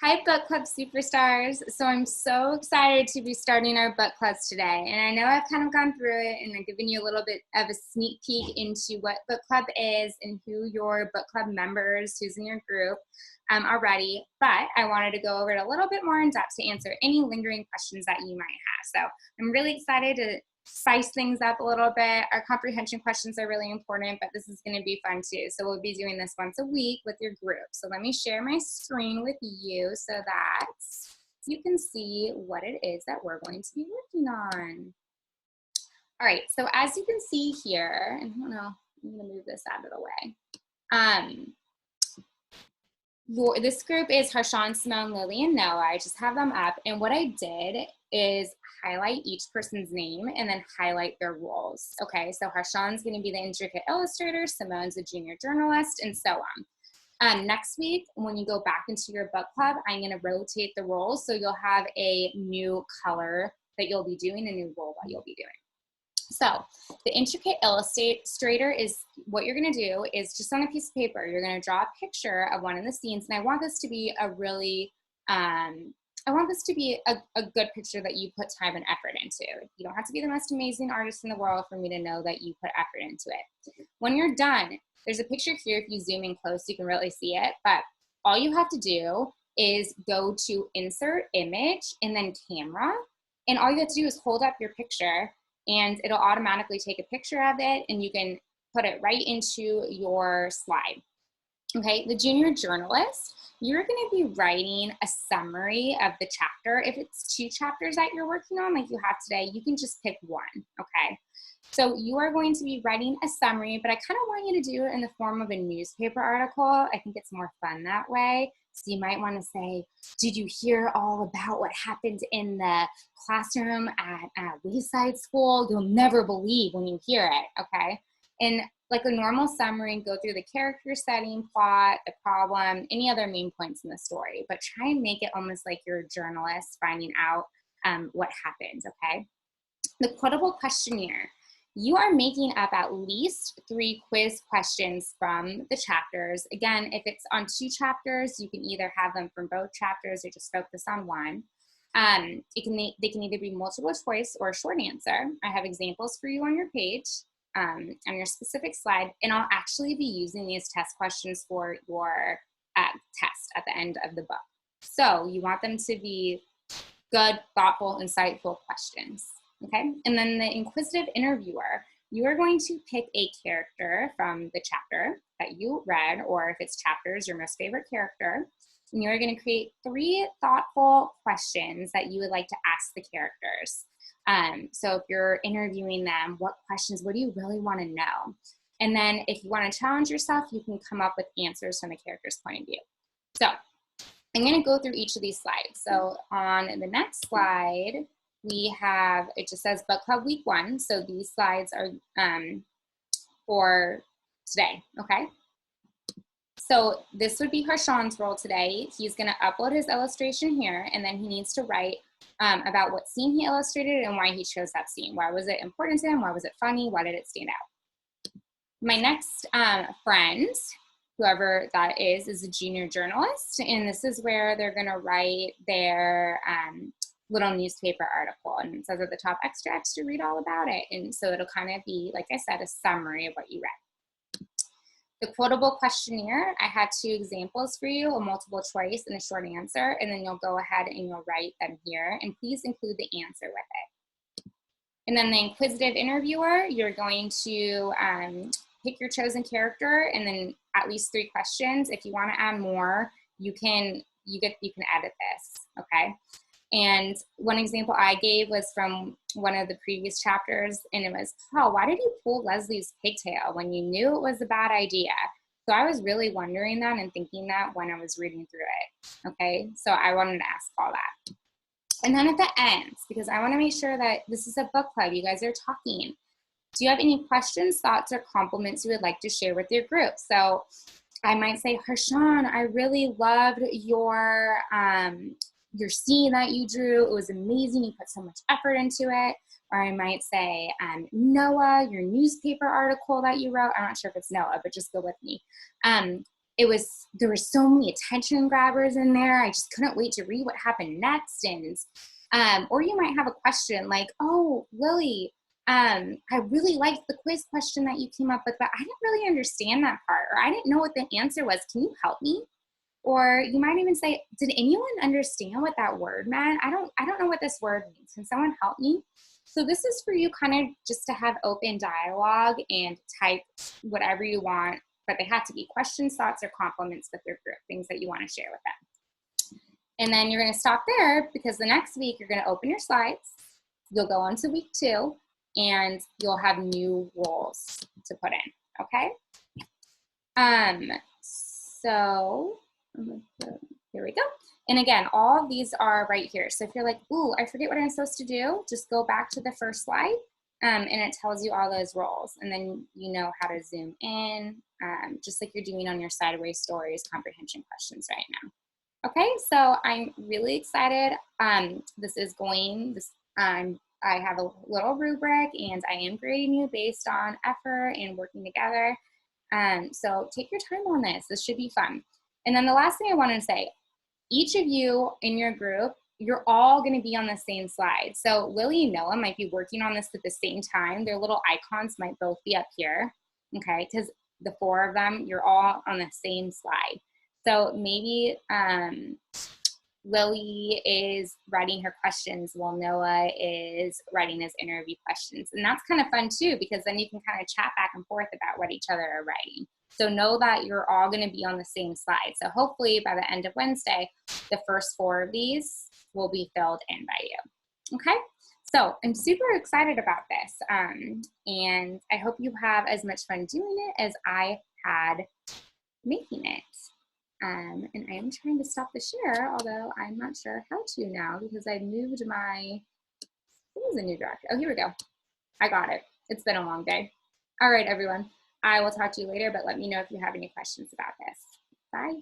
Hi, book club superstars. So I'm so excited to be starting our book clubs today. And I know I've kind of gone through it and I've given you a little bit of a sneak peek into what book club is and who your book club members, who's in your group already. But I wanted to go over it a little bit more in depth to answer any lingering questions that you might have. So I'm really excited to spice things up a little bit. Our comprehension questions are really important, but this is going to be fun too. So we'll be doing this once a week with your group. So let me share my screen with you so that you can see what it is that we're going to be working on. All right, so as you can see here, and I don't know, I'm going to move this out of the way. This group is Harshawn, Simone, Lily, and Noah. I just have them up. And what I did is highlight each person's name and then highlight their roles. Okay, so Harshawn's going to be the intricate illustrator, Simone's a junior journalist, and so on. Next week, when you go back into your book club, I'm going to rotate the roles so you'll have a new color that you'll be doing, a new role that you'll be doing. So the intricate illustrator is what you're going to do is just on a piece of paper, you're going to draw a picture of one of the scenes. And I want this to be a really, I want this to be a good picture that you put time and effort into. You don't have to be the most amazing artist in the world for me to know that you put effort into it. When you're done, there's a picture here. If you zoom in close, you can really see it. But all you have to do is go to insert image and then camera. And all you have to do is hold up your picture and it'll automatically take a picture of it and you can put it right into your slide. Okay, the junior journalist, you're going to be writing a summary of the chapter. If it's 2 chapters that you're working on like you have today, you can just pick one, okay? So you are going to be writing a summary, but I kind of want you to do it in the form of a newspaper article. I think it's more fun that way. So you might want to say, did you hear all about what happened in the classroom at Wayside School? You'll never believe when you hear it, okay? And like a normal summary, go through the character setting, plot, the problem, any other main points in the story, but try and make it almost like you're a journalist finding out what happened, okay? The quotable questionnaire. You are making up at least 3 quiz questions from the chapters. Again, if it's on 2 chapters, you can either have them from both chapters or just focus on one. They can either be multiple choice or a short answer. I have examples for you on your page, on your specific slide, and I'll actually be using these test questions for your test at the end of the book. So you want them to be good, thoughtful, insightful questions. Okay, and then the inquisitive interviewer, you are going to pick a character from the chapter that you read, or if it's chapters, your most favorite character, and you're going to create 3 thoughtful questions that you would like to ask the characters. So if you're interviewing them, what do you really want to know? And then if you want to challenge yourself, you can come up with answers from the character's point of view. So I'm going to go through each of these slides. So on the next slide, we have, it just says Book Club Week 1. So these slides are for today, okay? So this would be Harshawn's role today. He's gonna upload his illustration here, and then he needs to write about what scene he illustrated and why he chose that scene. Why was it important to him? Why was it funny? Why did it stand out? My next friend, whoever that is a junior journalist, and this is where they're gonna write their little newspaper article, and it says at the top, extra, extra, read all about it. And so it'll kind of be, like I said, a summary of what you read. The quotable questionnaire, I had 2 examples for you, a multiple choice and a short answer, and then you'll go ahead and you'll write them here, and please include the answer with it. And then the inquisitive interviewer, you're going to pick your chosen character and then at least 3 questions. If you want to add more, you can edit this, okay? And one example I gave was from one of the previous chapters, and it was, Paul, why did you pull Leslie's pigtail when you knew it was a bad idea? So I was really wondering that and thinking that when I was reading through it, okay? So I wanted to ask Paul that. And then at the end, because I want to make sure that this is a book club, you guys are talking. Do you have any questions, thoughts, or compliments you would like to share with your group? So I might say, Harshawn, I really loved your scene that you drew. It was amazing. You put so much effort into it. Or I might say, Noah, your newspaper article that you wrote. I'm not sure if it's Noah, but just go with me. there were so many attention grabbers in there. I just couldn't wait to read what happened next. And or you might have a question like, oh, Lily, I really liked the quiz question that you came up with, but I didn't really understand that part, or I didn't know what the answer was. Can you help me? Or you might even say, did anyone understand what that word meant? I don't know what this word means. Can someone help me? So this is for you kind of just to have open dialogue and type whatever you want, but they have to be questions, thoughts, or compliments with your group, things that you want to share with them. And then you're going to stop there, because the next week you're going to open your slides. You'll go on to week 2, and you'll have new roles to put in, okay? So here we go. And again, all of these are right here. So if you're like, ooh, I forget what I'm supposed to do, just go back to the first slide, and it tells you all those roles. And then you know how to zoom in, just like you're doing on your sideways stories comprehension questions right now. Okay, so I'm really excited. I have a little rubric, and I am grading you based on effort and working together. So take your time on this. This should be fun. And then the last thing I want to say, each of you in your group, you're all going to be on the same slide. So Lily and Noah might be working on this at the same time. Their little icons might both be up here, okay? Because the 4 of them, you're all on the same slide. So maybe Lily is writing her questions while Noah is writing his interview questions. And that's kind of fun too, because then you can kind of chat back and forth about what each other are writing. So know that you're all going to be on the same slide. So hopefully by the end of Wednesday, the first 4 of these will be filled in by you. Okay? So I'm super excited about this. And I hope you have as much fun doing it as I had making it. And I am trying to stop the share, although I'm not sure how to now, because I moved what was the new direction? Oh, here we go. I got it. It's been a long day. All right, everyone. I will talk to you later, but let me know if you have any questions about this. Bye.